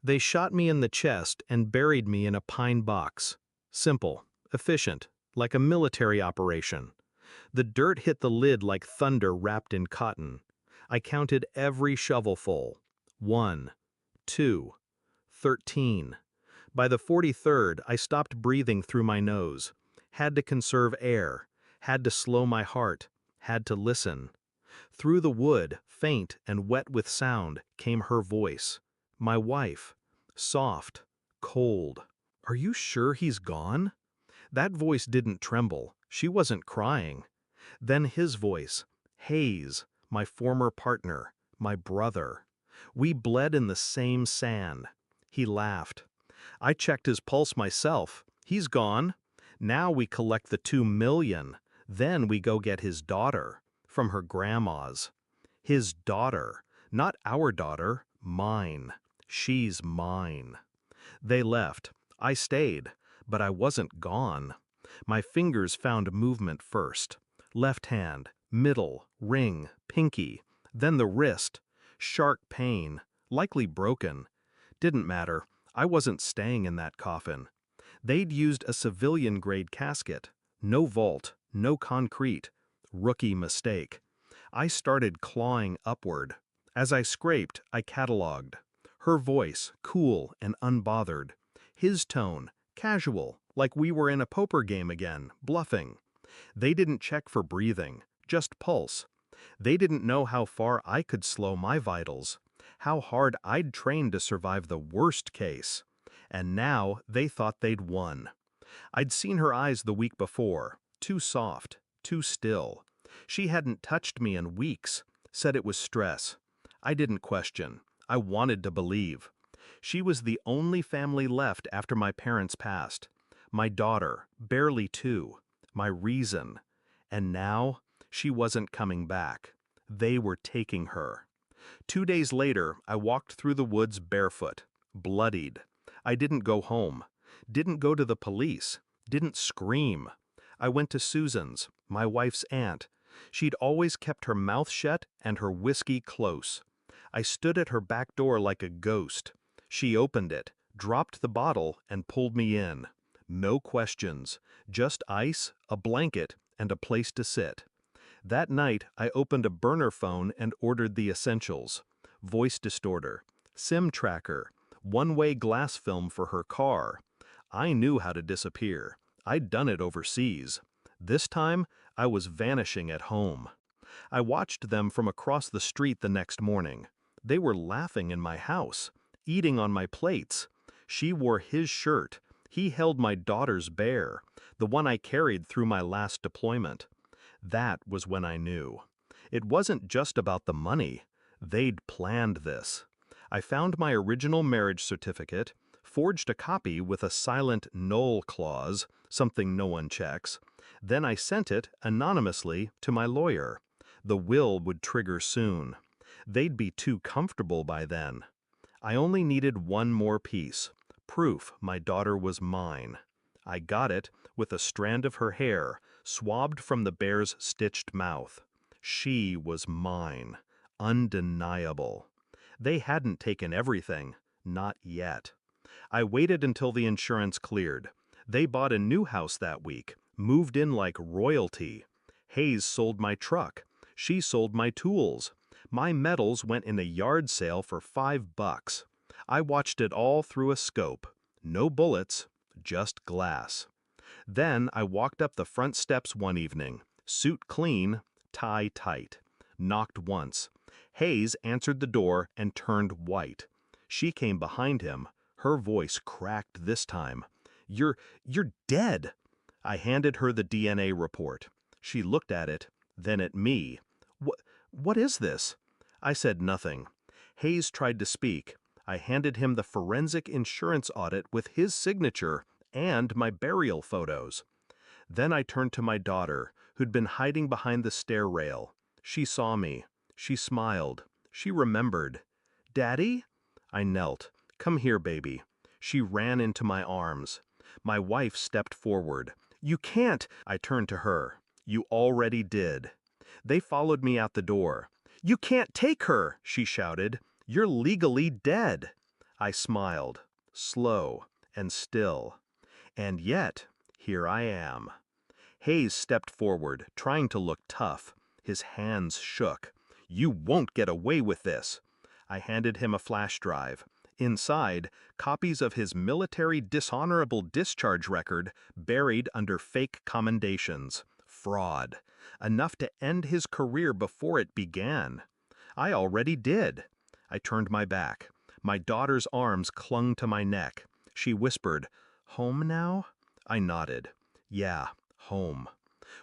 They shot me in the chest and buried me in a pine box. Simple, efficient, like a military operation. The dirt hit the lid like thunder wrapped in cotton. I counted every shovelful. 1, 2, 13. By the 43rd, I stopped breathing through my nose. Had to conserve air. Had to slow my heart. Had to listen. Through the wood, faint and wet with sound, came her voice. My wife. Soft. Cold. Are you sure he's gone? That voice didn't tremble. She wasn't crying. Then his voice. Hayes, my former partner, my brother. We bled in the same sand. He laughed. I checked his pulse myself. He's gone. Now we collect the 2 million. Then we go get his daughter. From her grandma's. His daughter. Not our daughter. Mine. She's mine. They left. I stayed. But I wasn't gone. My fingers found movement first. Left hand, middle, ring, pinky. Then the wrist. Sharp pain. Likely broken. Didn't matter. I wasn't staying in that coffin. They'd used a civilian-grade casket. No vault, no concrete. Rookie mistake. I started clawing upward. As I scraped, I cataloged. Her voice, cool and unbothered. His tone, casual, like we were in a poker game again, bluffing. They didn't check for breathing, just pulse. They didn't know how far I could slow my vitals, how hard I'd trained to survive the worst case. And now they thought they'd won. I'd seen her eyes the week before, too soft, too still. She hadn't touched me in weeks, said it was stress. I didn't question. I wanted to believe. She was the only family left after my parents passed. My daughter, barely 2. My reason. And now, she wasn't coming back. They were taking her. 2 days later, I walked through the woods barefoot, bloodied. I didn't go home. Didn't go to the police. Didn't scream. I went to Susan's, my wife's aunt. She'd always kept her mouth shut and her whiskey close. I stood at her back door like a ghost. She opened it, dropped the bottle, and pulled me in. No questions, just ice, a blanket, and a place to sit. That night, I opened a burner phone and ordered the essentials. Voice distorter, SIM tracker, one-way glass film for her car. I knew how to disappear. I'd done it overseas. This time, I was vanishing at home. I watched them from across the street the next morning. They were laughing in my house, eating on my plates. She wore his shirt. He held my daughter's bear, the one I carried through my last deployment. That was when I knew. It wasn't just about the money. They'd planned this. I found my original marriage certificate, forged a copy with a silent null clause, something no one checks. Then I sent it, anonymously, to my lawyer. The will would trigger soon. They'd be too comfortable by then. I only needed one more piece. Proof my daughter was mine. I got it with a strand of her hair, swabbed from the bear's stitched mouth. She was mine. Undeniable. They hadn't taken everything. Not yet. I waited until the insurance cleared. They bought a new house that week, moved in like royalty. Hayes sold my truck. She sold my tools. My metals went in a yard sale for $5. I watched it all through a scope. No bullets, just glass. Then I walked up the front steps one evening, suit clean, tie tight. Knocked once. Hayes answered the door and turned white. She came behind him. Her voice cracked this time. You're dead." I handed her the DNA report. She looked at it, then at me. What is this?" I said nothing. Hayes tried to speak. I handed him the forensic insurance audit with his signature and my burial photos. Then I turned to my daughter, who'd been hiding behind the stair rail. She saw me. She smiled. She remembered. "Daddy?" I knelt. "Come here, baby." She ran into my arms. My wife stepped forward. "You can't!" I turned to her. "You already did." They followed me out the door. "You can't take her!" she shouted. "You're legally dead." I smiled, slow and still. And yet, here I am. Hayes stepped forward, trying to look tough. His hands shook. "You won't get away with this." I handed him a flash drive. Inside, copies of his military dishonorable discharge record buried under fake commendations. Fraud. Enough to end his career before it began. I already did. I turned my back. My daughter's arms clung to my neck. She whispered, "Home now?" I nodded. "Yeah, home.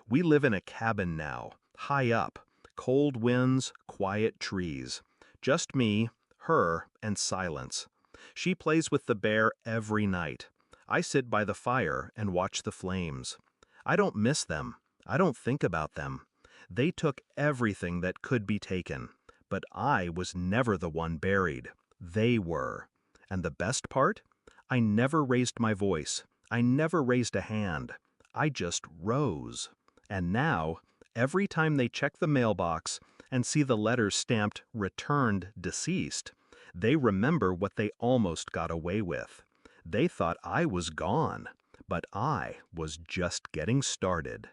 We live in a cabin now, high up, cold winds, quiet trees. Just me, her, and silence. She plays with the bear every night. I sit by the fire and watch the flames. I don't miss them. I don't think about them. They took everything that could be taken, but I was never the one buried. They were. And the best part? I never raised my voice. I never raised a hand. I just rose. And now, every time they check the mailbox and see the letters stamped "Returned Deceased," they remember what they almost got away with. They thought I was gone, but I was just getting started.